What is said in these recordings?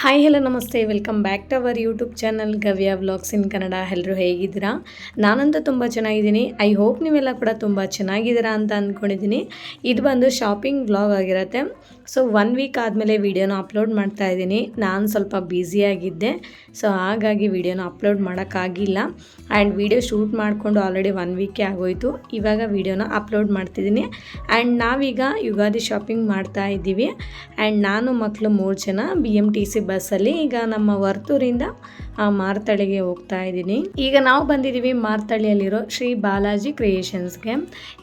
Hi hello ನಮಸ್ತೆ, welcome back to our YouTube channel Gavya vlogs in Kannada. ಎಲ್ಲರೂ ಹೇಗಿದ್ದೀರಾ? ನಾನಂತೂ ತುಂಬ ಚೆನ್ನಾಗಿದ್ದೀನಿ. ಐ ಹೋಪ್ ನೀವೆಲ್ಲ ಕೂಡ ತುಂಬ ಚೆನ್ನಾಗಿದ್ದೀರಾ ಅಂತ ಅಂದ್ಕೊಂಡಿದ್ದೀನಿ. ಇದು ಬಂದು ಶಾಪಿಂಗ್ ವ್ಲಾಗ್ ಆಗಿರುತ್ತೆ. ಸೊ 1 ವೀಕ್ ಆದಮೇಲೆ ವೀಡಿಯೋನ ಅಪ್ಲೋಡ್ ಮಾಡ್ತಾ ಇದ್ದೀನಿ. ನಾನು ಸ್ವಲ್ಪ ಬ್ಯುಸಿಯಾಗಿದ್ದೆ, ಸೊ ಹಾಗಾಗಿ ವೀಡಿಯೋನ ಅಪ್ಲೋಡ್ ಮಾಡೋಕ್ಕಾಗಿಲ್ಲ. ಆ್ಯಂಡ್ ವೀಡಿಯೋ ಶೂಟ್ ಮಾಡಿಕೊಂಡು ಆಲ್ರೆಡಿ 1 ವೀಕೇ ಆಗೋಯಿತು. ಇವಾಗ ವೀಡಿಯೋನ ಅಪ್ಲೋಡ್ ಮಾಡ್ತಿದ್ದೀನಿ. ಆ್ಯಂಡ್ ನಾವೀಗ ಯುಗಾದಿ ಶಾಪಿಂಗ್ ಮಾಡ್ತಾ ಇದ್ದೀವಿ. ಆ್ಯಂಡ್ ನಾನು ಮಕ್ಕಳು 3 ಜನ BMTC ಬಸ್ಸಲ್ಲಿ ಈಗ ನಮ್ಮ ವರ್ತೂರಿಂದ ಮಾರ್ತಳ್ಳಿಗೆ ಹೋಗ್ತಾ ಇದ್ದೀನಿ. ಈಗ ನಾವು ಬಂದಿದ್ದೀವಿ ಮಾರ್ತಳ್ಳಿಯಲ್ಲಿರೋ ಶ್ರೀ ಬಾಲಾಜಿ ಕ್ರಿಯೇಷನ್ಸ್ಗೆ.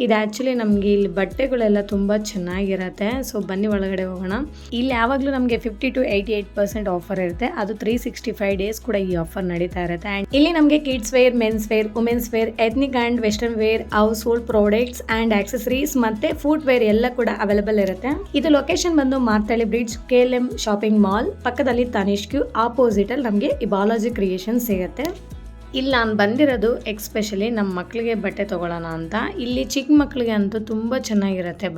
ಇದು ಆ್ಯಕ್ಚುಲಿ ನಮಗೆ ಇಲ್ಲಿ ಬಟ್ಟೆಗಳೆಲ್ಲ ತುಂಬ ಚೆನ್ನಾಗಿರುತ್ತೆ. ಸೊ ಬನ್ನಿ ಒಳಗಡೆ ಹೋಗೋಣ. ಇಲ್ಲಿ ಯಾವಾಗಲೂ ನಮಗೆ 50 to 88% ಆಫರ್ ಇರುತ್ತೆ. ಅದು 365 ಡೇಸ್ ಕೂಡ ಈ ಆಫರ್ ನಡೀತಾ ಇರುತ್ತೆ. ಆ್ಯಂಡ್ ಇಲ್ಲಿ ನಮಗೆ kids wear, men's wear, women's wear, ethnic and western wear, household products and accessories ಮತ್ತೆ ಫುಡ್ ವೇರ್ ಎಲ್ಲ ಕೂಡ ಅವೈಲೇಬಲ್ ಇರುತ್ತೆ. ಇದು ಲೊಕೇಶನ್ ಬಂದು Marathahalli bridge, KLM shopping mall ಪಕ್ಕದಲ್ಲಿ ತನಿಷ್ಕ್ಯೂ ಆಪೋಸಿಟ್ ಅಲ್ಲಿ ನಮಗೆ ಈ ಬಾಲಾಜಿ ಕ್ರಿಯೇಷನ್ ಸಿಗುತ್ತೆ. ಇಲ್ಲಿ ನಾನು ಬಂದಿರೋದು ಎಕ್ಸ್ಪೆಷಲಿ ನಮ್ಮ ಮಕ್ಕಳಿಗೆ ಬಟ್ಟೆ ತೊಗೊಳ್ಳೋಣ ಅಂತ. ಇಲ್ಲಿ ಚಿಕ್ಕ ಮಕ್ಕಳಿಗೆ ಅಂತೂ ತುಂಬ ಚೆನ್ನಾಗಿರುತ್ತೆ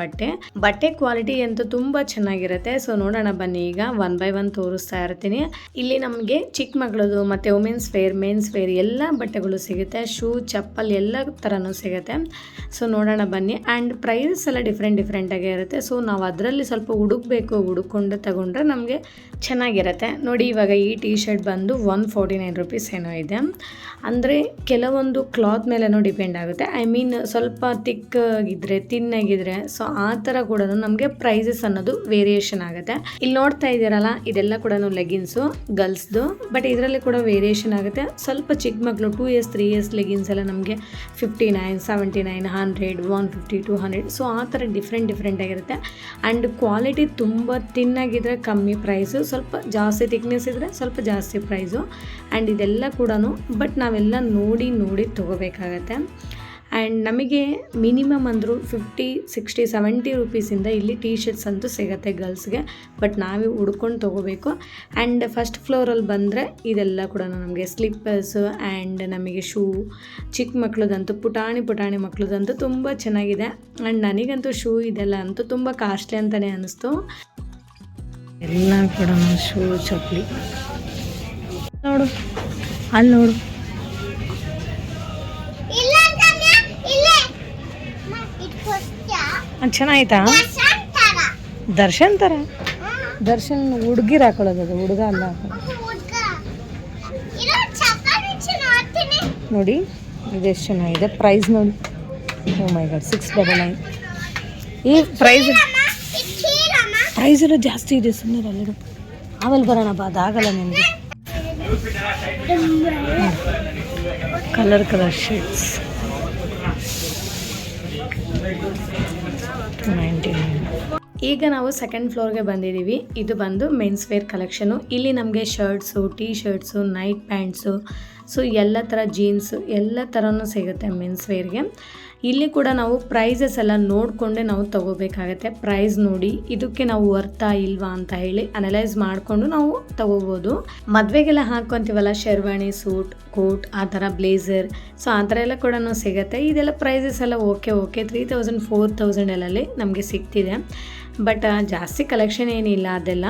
ಬಟ್ಟೆ ಕ್ವಾಲಿಟಿ ಅಂತೂ ತುಂಬ ಚೆನ್ನಾಗಿರುತ್ತೆ. ಸೊ ನೋಡೋಣ ಬನ್ನಿ, ಈಗ 1 by 1 ತೋರಿಸ್ತಾ ಇರ್ತೀನಿ. ಇಲ್ಲಿ ನಮಗೆ ಚಿಕ್ಕ ಮಗಳದು ಮತ್ತು ವುಮೆನ್ಸ್ ವೇರ್, ಮೆನ್ಸ್ ವೇರ್ ಎಲ್ಲ ಬಟ್ಟೆಗಳು ಸಿಗುತ್ತೆ. ಶೂ, ಚಪ್ಪಲ್ ಎಲ್ಲ ಥರನೂ ಸಿಗುತ್ತೆ. ಸೊ ನೋಡೋಣ ಬನ್ನಿ. ಆ್ಯಂಡ್ ಪ್ರೈಸಸ್ ಎಲ್ಲ ಡಿಫ್ರೆಂಟ್ ಆಗೇ ಇರುತ್ತೆ. ಸೊ ನಾವು ಅದರಲ್ಲಿ ಸ್ವಲ್ಪ ಹುಡುಕೊಂಡು ತಗೊಂಡ್ರೆ ನಮಗೆ ಚೆನ್ನಾಗಿರುತ್ತೆ. ನೋಡಿ, ಇವಾಗ ಈ ಟೀ ಶರ್ಟ್ ಬಂದು 149 ರೂಪೀಸ್ ಏನೋ ಇದೆ. ಅಂದರೆ ಕೆಲವೊಂದು ಕ್ಲಾತ್ ಮೇಲೇನೋ ಡಿಪೆಂಡ್ ಆಗುತ್ತೆ. ಐ ಮೀನ್ ಸ್ವಲ್ಪ ತಿಕ್ ಆಗಿದ್ರೆ, ತಿನ್ನಾಗಿದ್ರೆ, ಸೊ ಆ ಥರ ಕೂಡ ನಮಗೆ ಪ್ರೈಸಸ್ ಅನ್ನೋದು ವೇರಿಯೇಷನ್ ಆಗುತ್ತೆ. ಇಲ್ಲಿ ನೋಡ್ತಾ ಇದ್ದೀರಲ್ಲ, ಇದೆಲ್ಲ ಕೂಡ ಲೆಗಿನ್ಸು ಗರ್ಲ್ಸ್ದು. ಬಟ್ ಇದರಲ್ಲಿ ಕೂಡ ವೇರಿಯೇಷನ್ ಆಗುತ್ತೆ. ಸ್ವಲ್ಪ ಚಿಕ್ಕ ಮಕ್ಕಳು 2 years 3 years ಲೆಗಿನ್ಸ್ ಎಲ್ಲ ನಮಗೆ 59, 79, 100, 150, 200 ಸೊ ಆ ಥರ ಡಿಫ್ರೆಂಟ್ ಆಗಿರುತ್ತೆ. ಆ್ಯಂಡ್ ಕ್ವಾಲಿಟಿ ತುಂಬ ತಿನ್ನಾಗಿದ್ರೆ ಕಮ್ಮಿ ಪ್ರೈಸು, ಸ್ವಲ್ಪ ಜಾಸ್ತಿ ಥಿಕ್ನೆಸ್ ಇದ್ದರೆ ಸ್ವಲ್ಪ ಜಾಸ್ತಿ ಪ್ರೈಸು. ಆ್ಯಂಡ್ ಇದೆಲ್ಲ ಕೂಡ ಬಟ್ ನಾವೆಲ್ಲ ನೋಡಿ ತೊಗೋಬೇಕಾಗತ್ತೆ. ಆ್ಯಂಡ್ ನಮಗೆ ಮಿನಿಮಮ್ ಅಂದರೂ 50, 60, 70 ರೂಪೀಸಿಂದ ಇಲ್ಲಿ ಟೀ ಶರ್ಟ್ಸ್ ಅಂತೂ ಸಿಗುತ್ತೆ ಗರ್ಲ್ಸ್ಗೆ. ಬಟ್ ನಾವೇ ಹುಡ್ಕೊಂಡು ತೊಗೋಬೇಕು. ಆ್ಯಂಡ್ ಫಸ್ಟ್ ಫ್ಲೋರಲ್ಲಿ ಬಂದರೆ ಇದೆಲ್ಲ ಕೂಡ ನಮಗೆ ಸ್ಲಿಪ್ಪರ್ಸು ಆ್ಯಂಡ್ ನಮಗೆ ಶೂ, ಚಿಕ್ಕ ಮಕ್ಕಳದಂತೂ ಪುಟಾಣಿ ಮಕ್ಕಳದಂತೂ ತುಂಬ ಚೆನ್ನಾಗಿದೆ. ಆ್ಯಂಡ್ ನನಗಂತೂ ಶೂ ಇದೆಲ್ಲ ಅಂತೂ ತುಂಬ ಕಾಸ್ಟ್ಲಿ ಅಂತಲೇ ಅನ್ನಿಸ್ತು. ಎಲ್ಲ ಕೂಡ ಶೂ, ಚಪ್ಪಲಿ ನೋಡು, ಅಲ್ಲಿ ನೋಡು, ಚೆನ್ನಾಯ್ತಾ? ದರ್ಶನ್ ಥರ ದರ್ಶನ್ ಹುಡುಗಿರು ಹಾಕೊಳ್ಳೋದು, ಅದು ಹುಡುಗ ಅಲ್ಲ ನೋಡಿ. ಇದೆಷ್ಟು ಚೆನ್ನಾಗಿದೆ. ಪ್ರೈಸ್ ನೋಡಿ, ಓ ಮೈ ಗಾಡ್, 699. ಈ ಪ್ರೈಸ್ ಎಲ್ಲ ಜಾಸ್ತಿ ಇದೆ. ಸುಮ್ಮನೆ ಅಲ್ಲಿಡು, ಆಮೇಲೆ ಬರೋಣ ಬಾ, ಅದಾಗಲ್ಲ ನಿಮಗೆ. Colour shades 299. ಈಗ ನಾವು ಸೆಕೆಂಡ್ ಫ್ಲೋರ್ಗೆ ಬಂದಿದ್ದೀವಿ. ಇದು ಬಂದು ಮೆನ್ಸ್ ವೇರ್ ಕಲೆಕ್ಷನು. ಇಲ್ಲಿ ನಮಗೆ shirts, T shirts, night pants, so ಎಲ್ಲ ಥರ ಜೀನ್ಸು ಎಲ್ಲ ಥರನೂ ಸಿಗುತ್ತೆ ಮೆನ್ಸ್ ವೇರ್ಗೆ. ಇಲ್ಲಿ ಕೂಡ ನಾವು ಪ್ರೈಸಸ್ ಎಲ್ಲ ನೋಡಿಕೊಂಡೆ ನಾವು ತೊಗೋಬೇಕಾಗತ್ತೆ. ಪ್ರೈಸ್ ನೋಡಿ ಇದಕ್ಕೆ ನಾವು ವರ್ತಾ ಇಲ್ವಾ ಅಂತ ಹೇಳಿ ಅನಲೈಸ್ ಮಾಡಿಕೊಂಡು ನಾವು ತೊಗೋಬೋದು. ಮದುವೆಗೆಲ್ಲ ಹಾಕ್ಕೊಂತೀವಲ್ಲ, ಶೆರ್ವಾಣಿ, ಸೂಟ್, ಕೋಟ್, ಆ ಥರ ಬ್ಲೇಸರ್, ಸೊ ಆ ಥರ ಎಲ್ಲ ಕೂಡ ಸಿಗುತ್ತೆ. ಇದೆಲ್ಲ ಪ್ರೈಸಸ್ ಎಲ್ಲ ಓಕೆ 3000, 4000 ಎಲ್ಲಲ್ಲಿ ನಮಗೆ ಸಿಗ್ತಿದೆ. ಬಟ್ ಜಾಸ್ತಿ ಕಲೆಕ್ಷನ್ ಏನಿಲ್ಲ ಅದೆಲ್ಲ.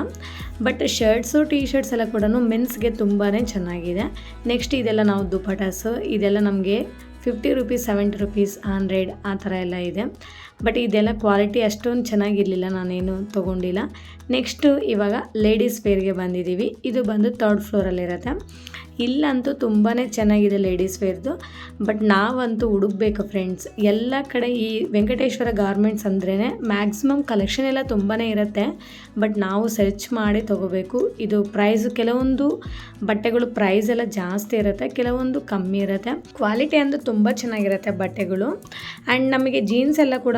ಬಟ್ ಶರ್ಟ್ಸು, ಟೀ ಶರ್ಟ್ಸ್ ಎಲ್ಲ ಕೂಡ ಮೆನ್ಸ್ಗೆ ತುಂಬಾ ಚೆನ್ನಾಗಿದೆ. ನೆಕ್ಸ್ಟ್ ಇದೆಲ್ಲ ನಾವು ದುಪಟಾಸು, ಇದೆಲ್ಲ ನಮಗೆ 50 ರೂಪೀಸ್, 70 ರೂಪೀಸ್, 100 ಆ ಥರ ಎಲ್ಲ ಇದೆ. ಬಟ್ ಇದೆಲ್ಲ ಕ್ವಾಲಿಟಿ ಅಷ್ಟೊಂದು ಚೆನ್ನಾಗಿರಲಿಲ್ಲ, ನಾನೇನು ತೊಗೊಂಡಿಲ್ಲ. ನೆಕ್ಸ್ಟು ಇವಾಗ ಲೇಡೀಸ್ ವೇರ್ಗೆ ಬಂದಿದ್ದೀವಿ. ಇದು ಬಂದು 3rd ಫ್ಲೋರಲ್ಲಿರುತ್ತೆ. ಇಲ್ಲಂತೂ ತುಂಬಾ ಚೆನ್ನಾಗಿದೆ ಲೇಡೀಸ್ ವೇರ್ದು. ಬಟ್ ನಾವಂತೂ ಹುಡುಕ್ಬೇಕು ಫ್ರೆಂಡ್ಸ್. ಎಲ್ಲ ಕಡೆ ಈ ವೆಂಕಟೇಶ್ವರ ಗಾರ್ಮೆಂಟ್ಸ್ ಅಂದ್ರೇ ಮ್ಯಾಕ್ಸಿಮಮ್ ಕಲೆಕ್ಷನ್ ಎಲ್ಲ ತುಂಬಾ ಇರುತ್ತೆ. ಬಟ್ ನಾವು ಸರ್ಚ್ ಮಾಡಿ ತೊಗೋಬೇಕು. ಇದು ಪ್ರೈಸ್, ಕೆಲವೊಂದು ಬಟ್ಟೆಗಳು ಪ್ರೈಸ್ ಎಲ್ಲ ಜಾಸ್ತಿ ಇರುತ್ತೆ, ಕೆಲವೊಂದು ಕಮ್ಮಿ ಇರುತ್ತೆ. ಕ್ವಾಲಿಟಿ ಅಂತೂ ತುಂಬ ಚೆನ್ನಾಗಿರುತ್ತೆ ಬಟ್ಟೆಗಳು. ಆ್ಯಂಡ್ ನಮಗೆ ಜೀನ್ಸ್ ಎಲ್ಲ ಕೂಡ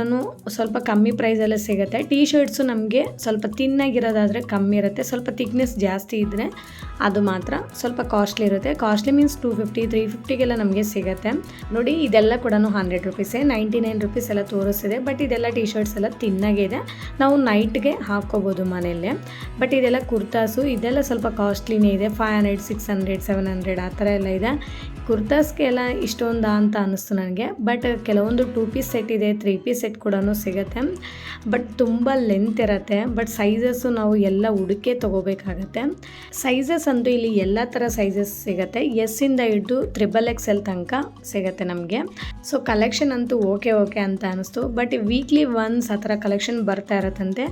ಸ್ವಲ್ಪ ಕಮ್ಮಿ ಪ್ರೈಸಲ್ಲೇ ಸಿಗುತ್ತೆ. ಟೀ ಶರ್ಟ್ಸು ನಮಗೆ ಸ್ವಲ್ಪ ತಿನ್ನಾಗಿರೋದಾದರೆ ಕಮ್ಮಿ ಇರುತ್ತೆ, ಸ್ವಲ್ಪ ಥಿಕ್ನೆಸ್ ಜಾಸ್ತಿ ಇದ್ದರೆ ಅದು ಮಾತ್ರ ಸ್ವಲ್ಪ ಕಾಸ್ಟ್ಲಿ ಇರುತ್ತೆ. ಕಾಸ್ಟ್ಲಿ ಮೀನ್ಸ್ 250, 350ಗೆಲ್ಲ ನಮಗೆ ಸಿಗುತ್ತೆ. ನೋಡಿ, ಇದೆಲ್ಲ ಕೂಡ 100 ರೂಪೀಸೇ, 99 ರೂಪೀಸ್ ಎಲ್ಲ ತೋರಿಸ್ತಿದೆ. ಬಟ್ ಇದೆಲ್ಲ ಟೀ ಶರ್ಟ್ಸ್ ಎಲ್ಲ ತಿನ್ನಾಗೆ ಇದೆ, ನಾವು ನೈಟ್ಗೆ ಹಾಕ್ಕೋಬೋದು ಮನೆಯಲ್ಲೇ. ಬಟ್ ಇದೆಲ್ಲ ಕುರ್ತಾಸು, ಇದೆಲ್ಲ ಸ್ವಲ್ಪ ಕಾಸ್ಟ್ಲಿನೇ ಇದೆ. 500, 600, 700 ಆ ಥರ ಎಲ್ಲ ಇದೆ. ಕುರ್ತಾಸ್ಗೆ ಎಲ್ಲ ಇಷ್ಟೊಂದು ಅಂತ ಅನ್ನಿಸ್ತು ನನಗೆ. ಬಟ್ ಕೆಲವೊಂದು 2 ಪೀಸ್ ಸೆಟ್ ಇದೆ, 3 ಪೀಸ್ ಸೆಟ್ ಕೂಡ ಸಿಗುತ್ತೆ. ಬಟ್ ತುಂಬ ಲೆಂತ್ ಇರುತ್ತೆ. ಬಟ್ ಸೈಜಸ್ಸು ನಾವು ಎಲ್ಲ ಹುಡುಕೇ ತೊಗೋಬೇಕಾಗತ್ತೆ. ಸೈಜಸ್ ಅಂತೂ ಇಲ್ಲಿ ಎಲ್ಲ ಥರ ಸೈಜಸ್ ಸಿಗುತ್ತೆ. ಎಸ್ಸಿಂದ ಹಿಡಿದು XXL ತನಕ ಸಿಗುತ್ತೆ ನಮಗೆ. ಸೊ ಕಲೆಕ್ಷನ್ ಅಂತೂ ಓಕೆ ಅಂತ ಅನ್ನಿಸ್ತು. ಬಟ್ ವೀಕ್ಲಿ ಒನ್ಸ್ ಆ ಥರ ಕಲೆಕ್ಷನ್ ಬರ್ತಾ ಇರತ್ತಂತೆ.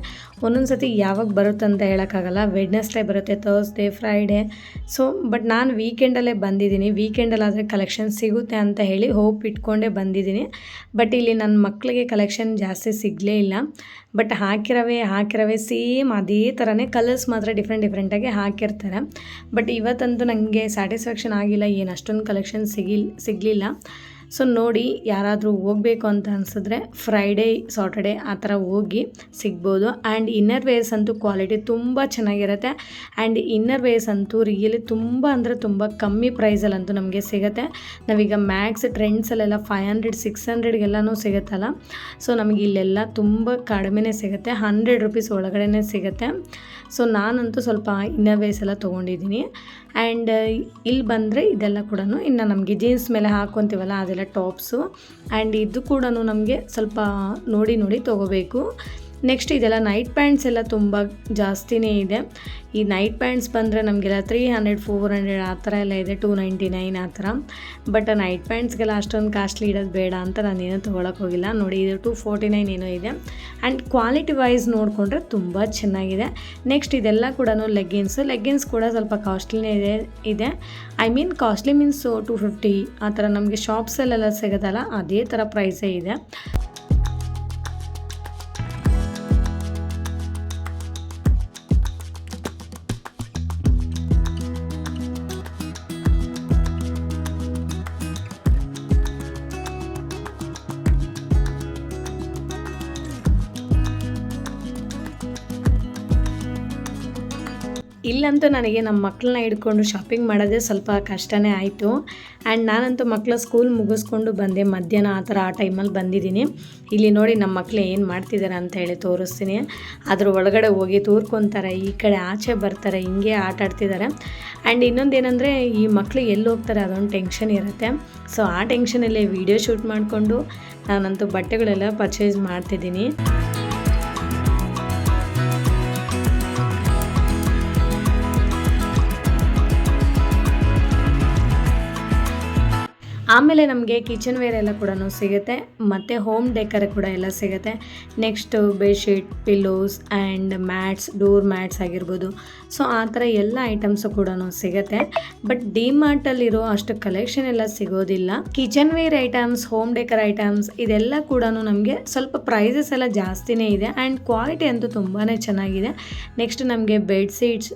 ಒಂದೊಂದು ಸತಿ ಯಾವಾಗ ಬರುತ್ತೆ ಅಂತ ಹೇಳೋಕ್ಕಾಗಲ್ಲ. ವೆಡ್ನೆಸ್ಡೇ ಬರುತ್ತೆ, ಥರ್ಸ್ಡೇ, ಫ್ರೈಡೇ. ಸೊ ಬಟ್ ನಾನು ವೀಕೆಂಡಲ್ಲೇ ಬಂದಿದ್ದೀನಿ. ವೀಕೆಂಡಲ್ಲಾದರೆ ಕಲೆಕ್ಷನ್ ಸಿಗುತ್ತೆ ಅಂತ ಹೇಳಿ ಹೋಪ್ ಇಟ್ಕೊಂಡೇ ಬಂದಿದ್ದೀನಿ. ಬಟ್ ಇಲ್ಲಿ ನನ್ನ ಮಕ್ಕಳಿಗೆ ಕಲೆಕ್ಷನ್ ಜಾಸ್ತಿ ಸಿಗಲೇ ಇಲ್ಲ. ಬಟ್ ಹಾಕಿರವೇ ಸೇಮ್ ಅದೇ ಥರನೇ, ಕಲರ್ಸ್ ಮಾತ್ರ ಡಿಫ್ರೆಂಟಾಗಿ ಹಾಕಿರ್ತಾರೆ. ಬಟ್ ಇವತ್ತಂತೂ ನನಗೆ ಸ್ಯಾಟಿಸ್ಫ್ಯಾಕ್ಷನ್ ಆಗಿಲ್ಲ, ಏನು ಅಷ್ಟೊಂದು ಕಲೆಕ್ಷನ್ ಸಿಗಲಿಲ್ಲ. ಸೊ ನೋಡಿ, ಯಾರಾದರೂ ಹೋಗಬೇಕು ಅಂತ ಅನಿಸಿದ್ರೆ ಫ್ರೈಡೇ, ಸಾಟರ್ಡೇ ಆ ಥರ ಹೋಗಿ ಸಿಗ್ಬೋದು. ಆ್ಯಂಡ್ ಇನ್ನರ್ ವೇರ್ಸ್ ಅಂತೂ ಕ್ವಾಲಿಟಿ ತುಂಬ ಚೆನ್ನಾಗಿರುತ್ತೆ. ಆ್ಯಂಡ್ ಇನ್ನರ್ ವೇರ್ಸ್ ಅಂತೂ ರಿಯಲಿ ತುಂಬ ಅಂದರೆ ತುಂಬ ಕಮ್ಮಿ ಪ್ರೈಸಲ್ಲಂತೂ ನಮಗೆ ಸಿಗುತ್ತೆ. ನಾವೀಗ ಮ್ಯಾಕ್ಸ್ ಟ್ರೆಂಡ್ಸಲ್ಲೆಲ್ಲ 500 600ಗೆಲ್ಲನೂ ಸಿಗುತ್ತಲ್ಲ. ಸೊ ನಮಗೆ ಇಲ್ಲೆಲ್ಲ ತುಂಬ ಕಡಿಮೆನೇ ಸಿಗುತ್ತೆ, 100 ರೂಪೀಸ್ ಒಳಗಡೆ ಸಿಗುತ್ತೆ. ಸೊ ನಾನಂತೂ ಸ್ವಲ್ಪ ಇನ್ನರ್ ವೇರ್ಸ್ ಎಲ್ಲ ತೊಗೊಂಡಿದ್ದೀನಿ. ಆ್ಯಂಡ್ ಇಲ್ಲಿ ಬಂದರೆ ಇದೆಲ್ಲ ಕೂಡ ಇನ್ನು ನಮಗೆ ಜೀನ್ಸ್ ಮೇಲೆ ಹಾಕ್ಕೊತೀವಲ್ಲ ಅದೆಲ್ಲ ಟಾಪ್ಸು. ಆ್ಯಂಡ್ ಇದು ಕೂಡ ನಮಗೆ ಸ್ವಲ್ಪ ನೋಡಿ ತೊಗೋಬೇಕು. ನೆಕ್ಸ್ಟ್ ಇದೆಲ್ಲ ನೈಟ್ ಪ್ಯಾಂಟ್ಸ್ ಎಲ್ಲ ತುಂಬ ಜಾಸ್ತಿನೇ ಇದೆ. ಈ ನೈಟ್ ಪ್ಯಾಂಟ್ಸ್ ಬಂದರೆ ನಮಗೆಲ್ಲ 300 400 ಆ ಥರ ಎಲ್ಲ ಇದೆ, 299 ಆ ಥರ. ಬಟ್ ನೈಟ್ ಪ್ಯಾಂಟ್ಸ್ಗೆಲ್ಲ ಅಷ್ಟೊಂದು ಕಾಸ್ಟ್ಲಿ ಇಡೋದು ಬೇಡ ಅಂತ ನಾನೇನೋ ತೊಗೊಳಕ್ಕೆ ಹೋಗಿಲ್ಲ. ನೋಡಿ, ಇದು 249 ಏನೋ ಇದೆ. ಆ್ಯಂಡ್ ಕ್ವಾಲಿಟಿ ವೈಸ್ ನೋಡಿಕೊಂಡ್ರೆ ತುಂಬ ಚೆನ್ನಾಗಿದೆ. ನೆಕ್ಸ್ಟ್ ಇದೆಲ್ಲ ಕೂಡ ಲೆಗ್ಗಿನ್ಸ್ ಕೂಡ ಸ್ವಲ್ಪ ಕಾಸ್ಟ್ಲಿನೇ ಇದೆ. ಐ ಮೀನ್ ಕಾಸ್ಟ್ಲಿ ಮೀನ್ಸ್ 250 ಆ ಥರ ನಮಗೆ ಶಾಪ್ಸಲ್ಲೆಲ್ಲ ಸಿಗೋದಲ್ಲ ಅದೇ ಥರ ಪ್ರೈಸೇ ಇದೆ. ಇಲ್ಲಂತೂ ನನಗೆ ನಮ್ಮ ಮಕ್ಕಳನ್ನ ಹಿಡ್ಕೊಂಡು ಶಾಪಿಂಗ್ ಮಾಡೋದೇ ಸ್ವಲ್ಪ ಕಷ್ಟನೇ ಆಯಿತು. ಆ್ಯಂಡ್ ನಾನಂತೂ ಮಕ್ಕಳ ಸ್ಕೂಲ್ ಮುಗಿಸ್ಕೊಂಡು ಬಂದೆ, ಮಧ್ಯಾಹ್ನ ಆ ಥರ ಆ ಟೈಮಲ್ಲಿ ಬಂದಿದ್ದೀನಿ. ಇಲ್ಲಿ ನೋಡಿ ನಮ್ಮ ಮಕ್ಕಳು ಏನು ಮಾಡ್ತಿದ್ದಾರೆ ಅಂತ ಹೇಳಿ ತೋರಿಸ್ತೀನಿ. ಅದ್ರ ಒಳಗಡೆ ಹೋಗಿ ತೂರ್ಕೊತಾರೆ, ಈ ಕಡೆ ಆಚೆ ಬರ್ತಾರೆ, ಹಿಂಗೆ ಆಟ ಆಡ್ತಿದ್ದಾರೆ. ಆ್ಯಂಡ್ ಇನ್ನೊಂದೇನೆಂದರೆ ಈ ಮಕ್ಕಳು ಎಲ್ಲಿ ಹೋಗ್ತಾರೆ ಅದೊಂದು ಟೆನ್ಷನ್ ಇರುತ್ತೆ. ಸೊ ಆ ಟೆನ್ಷನಲ್ಲೇ ವೀಡಿಯೋ ಶೂಟ್ ಮಾಡಿಕೊಂಡು ನಾನಂತೂ ಬಟ್ಟೆಗಳೆಲ್ಲ ಪರ್ಚೇಸ್ ಮಾಡ್ತಿದ್ದೀನಿ. ಆಮೇಲೆ ನಮಗೆ ಕಿಚನ್ ವೇರ್ ಎಲ್ಲ ಕೂಡ ಸಿಗುತ್ತೆ, ಮತ್ತು ಹೋಮ್ ಡೆಕರ್ ಕೂಡ ಎಲ್ಲ ಸಿಗುತ್ತೆ. Next bedsheet, pillows and mats, door mats ಆಗಿರ್ಬೋದು. ಸೊ ಆ ಥರ ಎಲ್ಲ ಐಟಮ್ಸು ಕೂಡ ಸಿಗುತ್ತೆ. ಬಟ್ ಡಿಮಾರ್ಟಲ್ಲಿರೋ ಅಷ್ಟು ಕಲೆಕ್ಷನ್ ಎಲ್ಲ ಸಿಗೋದಿಲ್ಲ. Kitchen wear items, home decor items ಇದೆಲ್ಲ ಕೂಡ ನಮಗೆ ಸ್ವಲ್ಪ ಪ್ರೈಸಸ್ ಎಲ್ಲ ಜಾಸ್ತಿನೇ ಇದೆ. ಆ್ಯಂಡ್ ಕ್ವಾಲಿಟಿ ಅಂತೂ ತುಂಬಾ ಚೆನ್ನಾಗಿದೆ. ನೆಕ್ಸ್ಟ್ ನಮಗೆ ಬೆಡ್ಶೀಟ್ಸ್,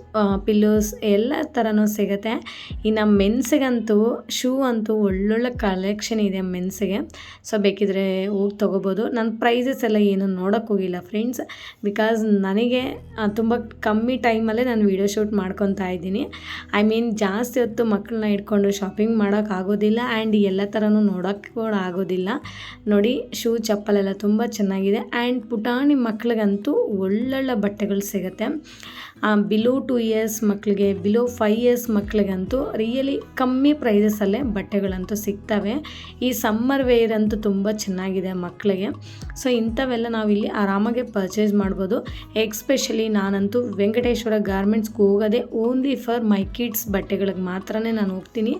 ಪಿಲ್ಲೋಸ್ ಎಲ್ಲ ಥರನೂ ಸಿಗುತ್ತೆ. ಇನ್ನು ಮೆನ್ಸಿಗಂತೂ ಶೂ ಅಂತೂ ಒಳ್ಳೊಳ್ಳೆ ಕಲೆಕ್ಷನ್ ಇದೆ ಮೆನ್ಸ್ಗೆ. ಸೊ ಬೇಕಿದ್ರೆ ಹೋಗಿ ತೊಗೋಬೋದು. ನಾನು ಪ್ರೈಸಸ್ ಎಲ್ಲ ಏನು ನೋಡೋಕ್ಕೆ ಹೋಗಿಲ್ಲ ಫ್ರೆಂಡ್ಸ್, ಬಿಕಾಸ್ ನನಗೆ ತುಂಬ ಕಮ್ಮಿ ಟೈಮಲ್ಲೇ ನಾನು ವೀಡಿಯೋ ಶೂಟ್ ಮಾಡ್ಕೊತಾ ಇದ್ದೀನಿ. ಐ ಮೀನ್ ಜಾಸ್ತಿ ಹೊತ್ತು ಮಕ್ಕಳನ್ನ ಇಟ್ಕೊಂಡು ಶಾಪಿಂಗ್ ಮಾಡೋಕ್ಕಾಗೋದಿಲ್ಲ. ಆ್ಯಂಡ್ ಎಲ್ಲ ಥರನೂ ನೋಡೋಕ್ಕೆ ಕೂಡ ಆಗೋದಿಲ್ಲ. ನೋಡಿ, ಶೂ ಚಪ್ಪಲೆಲ್ಲ ತುಂಬ ಚೆನ್ನಾಗಿದೆ. ಆ್ಯಂಡ್ ಪುಟಾಣಿ ಮಕ್ಳಿಗಂತೂ ಒಳ್ಳೊಳ್ಳೆ ಬಟ್ಟೆಗಳು ಸಿಗುತ್ತೆ. ಬಿಲೋ 2 ಇಯರ್ಸ್ ಮಕ್ಕಳಿಗೆ, ಬಿಲೋ 5 ಇಯರ್ಸ್ ಮಕ್ಕಳಿಗಂತೂ ರಿಯಲಿ ಕಮ್ಮಿ ಪ್ರೈಸಸಲ್ಲೇ ಬಟ್ಟೆಗಳಂತೂ ಸಿಗ್ತವೆ. ಈ ಸಮ್ಮರ್ ವೇರ್ ಅಂತೂ ತುಂಬ ಚೆನ್ನಾಗಿದೆ ಮಕ್ಕಳಿಗೆ. ಸೊ ಇಂಥವೆಲ್ಲ ನಾವಿಲ್ಲಿ ಆರಾಮಾಗಿ ಪರ್ಚೇಸ್ ಮಾಡ್ಬೋದು. ಎಕ್ಸ್ಪೆಷಲಿ ನಾನಂತೂ ವೆಂಕಟೇಶ್ವರ ಗಾರ್ಮೆಂಟ್ಸ್ಗೆ ಹೋಗೋದೇ ಓನ್ಲಿ ಫಾರ್ ಮೈ ಕಿಡ್ಸ್ ಬಟ್ಟೆಗಳಿಗೆ ಮಾತ್ರನೇ ನಾನು ಹೋಗ್ತೀನಿ.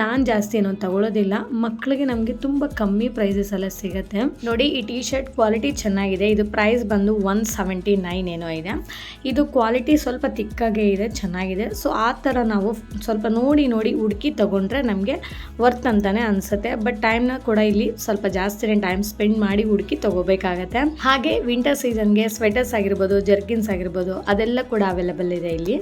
ನಾನು ಜಾಸ್ತಿ ಏನೋ ತಗೊಳ್ಳೋದಿಲ್ಲ. ಮಕ್ಕಳಿಗೆ ನಮಗೆ ತುಂಬ ಕಮ್ಮಿ ಪ್ರೈಸಸಲ್ಲೇ ಸಿಗುತ್ತೆ. ನೋಡಿ, ಈ ಟೀ ಶರ್ಟ್ ಕ್ವಾಲಿಟಿ ಚೆನ್ನಾಗಿದೆ. ಇದು ಪ್ರೈಸ್ ಬಂದು 179 ಏನೋ ಇದೆ. ಇದು ಕ್ವಾಲಿಟಿ ಸ್ವಲ್ಪ ತಿಕ್ಕಾಗೇ ಇದೆ, ಚೆನ್ನಾಗಿದೆ. ಸೊ ಆ ಥರ ನಾವು ಸ್ವಲ್ಪ ನೋಡಿ ಹುಡುಕಿ ತೊಗೊಂಡ್ರೆ ನಮಗೆ ವರ್ತ್ ಅಂತಲೇ ಅನಿಸುತ್ತೆ. ಬಟ್ ಟೈಮ್ನ ಕೂಡ ಇಲ್ಲಿ ಸ್ವಲ್ಪ ಜಾಸ್ತಿನೇ ಟೈಮ್ ಸ್ಪೆಂಡ್ ಮಾಡಿ ಹುಡುಕಿ ತೊಗೋಬೇಕಾಗತ್ತೆ. ಹಾಗೆ ವಿಂಟರ್ ಸೀಸನ್ಗೆ ಸ್ವೆಟರ್ಸ್ ಆಗಿರ್ಬೋದು, ಜರ್ಕಿನ್ಸ್ ಆಗಿರ್ಬೋದು, ಅದೆಲ್ಲ ಕೂಡ ಅವೈಲೇಬಲ್ ಇದೆ ಇಲ್ಲಿ.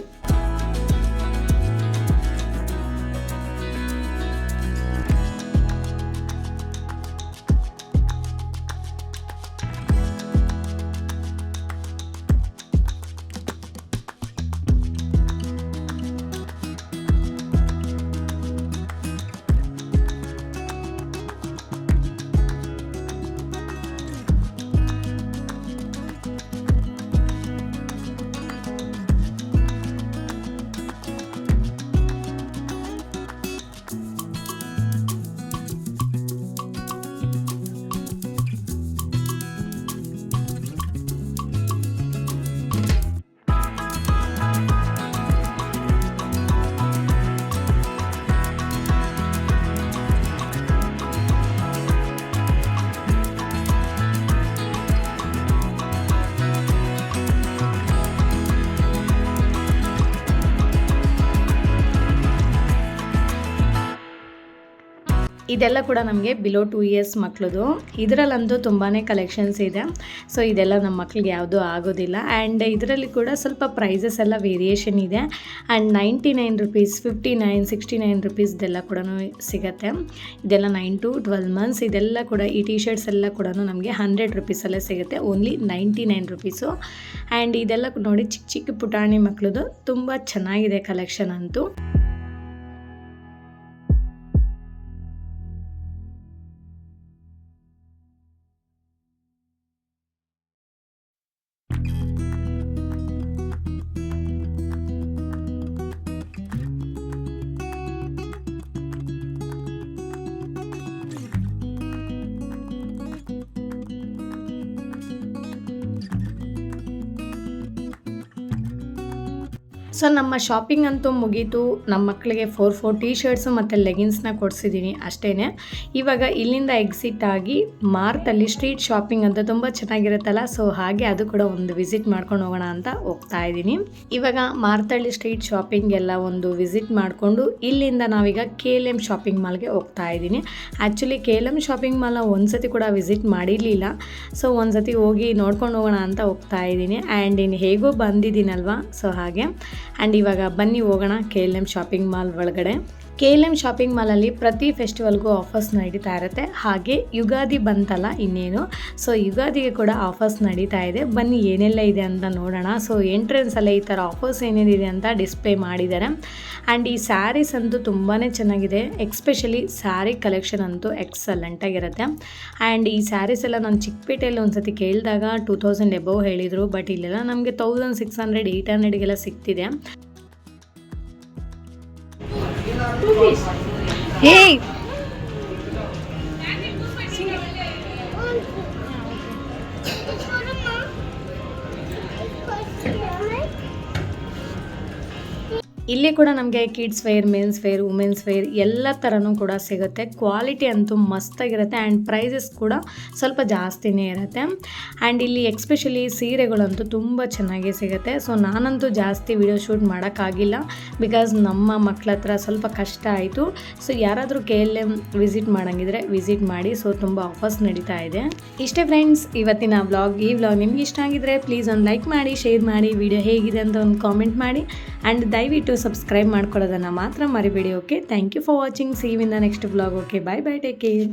ಇದೆಲ್ಲ ಕೂಡ ನಮಗೆ ಬಿಲೋ 2 ಇಯರ್ಸ್ ಮಕ್ಕಳದು. ಇದರಲ್ಲಂತೂ ತುಂಬಾ ಕಲೆಕ್ಷನ್ಸ್ ಇದೆ. ಸೊ ಇದೆಲ್ಲ ನಮ್ಮ ಮಕ್ಕಳಿಗೆ ಯಾವುದೂ ಆಗೋದಿಲ್ಲ. ಆ್ಯಂಡ್ ಇದರಲ್ಲಿ ಕೂಡ ಸ್ವಲ್ಪ ಪ್ರೈಸಸ್ ಎಲ್ಲ ವೇರಿಯೇಷನ್ ಇದೆ. ಆ್ಯಂಡ್ 99 ರುಪೀಸ್, 59, 69 ರುಪೀಸ್ದೆಲ್ಲ ಕೂಡ ಸಿಗುತ್ತೆ. ಇದೆಲ್ಲ 9 to 12 ಮಂತ್ಸ್. ಇದೆಲ್ಲ ಕೂಡ ಈ ಟಿ ಶರ್ಟ್ಸ್ ಎಲ್ಲ ಕೂಡ ನಮಗೆ 100 ರುಪೀಸಲ್ಲೇ ಸಿಗುತ್ತೆ, ಓನ್ಲಿ 99 ರುಪೀಸು. ಆ್ಯಂಡ್ ಇದೆಲ್ಲ ನೋಡಿ ಚಿಕ್ಕ ಚಿಕ್ಕ ಪುಟಾಣಿ ಮಕ್ಕಳದು ತುಂಬ ಚೆನ್ನಾಗಿದೆ ಕಲೆಕ್ಷನ್ ಅಂತೂ. ಸೊ ನಮ್ಮ ಶಾಪಿಂಗ್ ಅಂತೂ ಮುಗೀತು. ನಮ್ಮ ಮಕ್ಕಳಿಗೆ 4 ಟಿ ಶರ್ಟ್ಸು ಮತ್ತು ಲೆಗಿನ್ಸ್ನ ಕೊಡಿಸಿದ್ದೀನಿ ಅಷ್ಟೇ. ಇವಾಗ ಇಲ್ಲಿಂದ ಎಕ್ಸಿಟ್ ಆಗಿ ಮಾರ್ತಲ್ಲಿ ಸ್ಟ್ರೀಟ್ ಶಾಪಿಂಗ್ ಅಂತ ತುಂಬ ಚೆನ್ನಾಗಿರುತ್ತಲ್ಲ, ಸೊ ಹಾಗೆ ಅದು ಕೂಡ ಒಂದು ವಿಸಿಟ್ ಮಾಡ್ಕೊಂಡು ಹೋಗೋಣ ಅಂತ ಹೋಗ್ತಾ ಇದ್ದೀನಿ. ಇವಾಗ ಮಾರ್ತಳ್ಳಿ ಸ್ಟ್ರೀಟ್ ಶಾಪಿಂಗ್ ಎಲ್ಲ ಒಂದು ವಿಸಿಟ್ ಮಾಡಿಕೊಂಡು ಇಲ್ಲಿಂದ ನಾವೀಗ KLM ಶಾಪಿಂಗ್ ಮಾಲ್ಗೆ ಹೋಗ್ತಾ ಇದ್ದೀನಿ. ಆ್ಯಕ್ಚುಲಿ KLM ಶಾಪಿಂಗ್ ಮಾಲ್ನ ಒಂದ್ಸತಿ ಕೂಡ ವಿಸಿಟ್ ಮಾಡಿರಲಿಲ್ಲ. ಸೊ ಒಂದ್ಸತಿ ಹೋಗಿ ನೋಡ್ಕೊಂಡು ಹೋಗೋಣ ಅಂತ ಹೋಗ್ತಾ ಇದ್ದೀನಿ. ಆ್ಯಂಡ್ ಇನ್ನು ಹೇಗೋ ಬಂದಿದ್ದೀನಲ್ವಾ, ಸೊ ಹಾಗೆ. ಆ್ಯಂಡ್ ಇವಾಗ ಬನ್ನಿ ಹೋಗೋಣ KLM ಶಾಪಿಂಗ್ ಮಾಲ್ ಒಳಗಡೆ. KLM ಶಾಪಿಂಗ್ ಮಾಲಲ್ಲಿ ಪ್ರತಿ ಫೆಸ್ಟಿವಲ್ಗೂ ಆಫರ್ಸ್ ನಡೀತಾ ಇರುತ್ತೆ. ಹಾಗೆ ಯುಗಾದಿ ಬಂತಲ್ಲ ಇನ್ನೇನು, ಸೊ ಯುಗಾದಿಗೆ ಕೂಡ ಆಫರ್ಸ್ ನಡೀತಾ ಇದೆ. ಬನ್ನಿ ಏನೆಲ್ಲ ಇದೆ ಅಂತ ನೋಡೋಣ. ಸೊ ಎಂಟ್ರೆನ್ಸಲ್ಲೇ ಈ ಥರ ಆಫರ್ಸ್ ಏನೇನಿದೆ ಅಂತ ಡಿಸ್ಪ್ಲೇ ಮಾಡಿದ್ದಾರೆ. ಆ್ಯಂಡ್ ಈ ಸ್ಯಾರೀಸ್ ಅಂತೂ ತುಂಬಾ ಚೆನ್ನಾಗಿದೆ. ಎಕ್ಸ್ಪೆಷಲಿ ಸ್ಯಾರಿ ಕಲೆಕ್ಷನ್ ಅಂತೂ ಎಕ್ಸಲೆಂಟಾಗಿರುತ್ತೆ. ಆ್ಯಂಡ್ ಈ ಸ್ಯಾರೀಸ್ ಎಲ್ಲ ನಾನು ಚಿಕ್ಕಪೇಟೆಯಲ್ಲಿ ಒಂದು ಸತಿ ಕೇಳಿದಾಗ 2000 ಎಬೋವ್ ಹೇಳಿದರು. ಬಟ್ ಇಲ್ಲೆಲ್ಲ ನಮಗೆ 1600, 800ಗೆಲ್ಲ ಸಿಗ್ತಿದೆ. Hey! ಇಲ್ಲಿ ಕೂಡ ನಮಗೆ kids wear, men's wear, women's wear ಎಲ್ಲ ಥರನೂ ಕೂಡ ಸಿಗುತ್ತೆ. ಕ್ವಾಲಿಟಿ ಅಂತೂ ಮಸ್ತಾಗಿರುತ್ತೆ. ಆ್ಯಂಡ್ ಪ್ರೈಸಸ್ ಕೂಡ ಸ್ವಲ್ಪ ಜಾಸ್ತಿನೇ ಇರುತ್ತೆ. ಆ್ಯಂಡ್ ಇಲ್ಲಿ ಎಕ್ಸ್ಪೆಷಲಿ ಸೀರೆಗಳಂತೂ ತುಂಬ ಚೆನ್ನಾಗಿ ಸಿಗುತ್ತೆ. ಸೊ ನಾನಂತೂ ಜಾಸ್ತಿ ವಿಡಿಯೋ ಶೂಟ್ ಮಾಡೋಕ್ಕಾಗಿಲ್ಲ, ಬಿಕಾಸ್ ನಮ್ಮ ಮಕ್ಕಳ ಹತ್ರ ಸ್ವಲ್ಪ ಕಷ್ಟ ಆಯಿತು. ಸೊ ಯಾರಾದರೂ KLM ವಿಸಿಟ್ ಮಾಡೋಂಗಿದ್ರೆ ವಿಸಿಟ್ ಮಾಡಿ. ಸೊ ತುಂಬ ಆಫರ್ಸ್ ನಡೀತಾ ಇದೆ. ಇಷ್ಟೇ ಫ್ರೆಂಡ್ಸ್ ಇವತ್ತಿನ ವ್ಲಾಗ್. ಈ ವ್ಲಾಗ್ ನಿಮ್ಗೆ ಇಷ್ಟ ಆಗಿದ್ರೆ ಪ್ಲೀಸ್ ಒಂದು ಲೈಕ್ ಮಾಡಿ, ಶೇರ್ ಮಾಡಿ, ವಿಡಿಯೋ ಹೇಗಿದೆ ಅಂತ ಒಂದು ಕಾಮೆಂಟ್ ಮಾಡಿ. ಆ್ಯಂಡ್ ದಯವಿಟ್ಟು ಸಬ್ಸ್ಕ್ರೈಬ್ ಮಾಡ್ಕೊಳ್ಳೋದನ್ನು ಮಾತ್ರ ಮರಿಬೇಡಿ. Okay, thank you for watching. See you in the next vlog. Okay, bye bye, take care.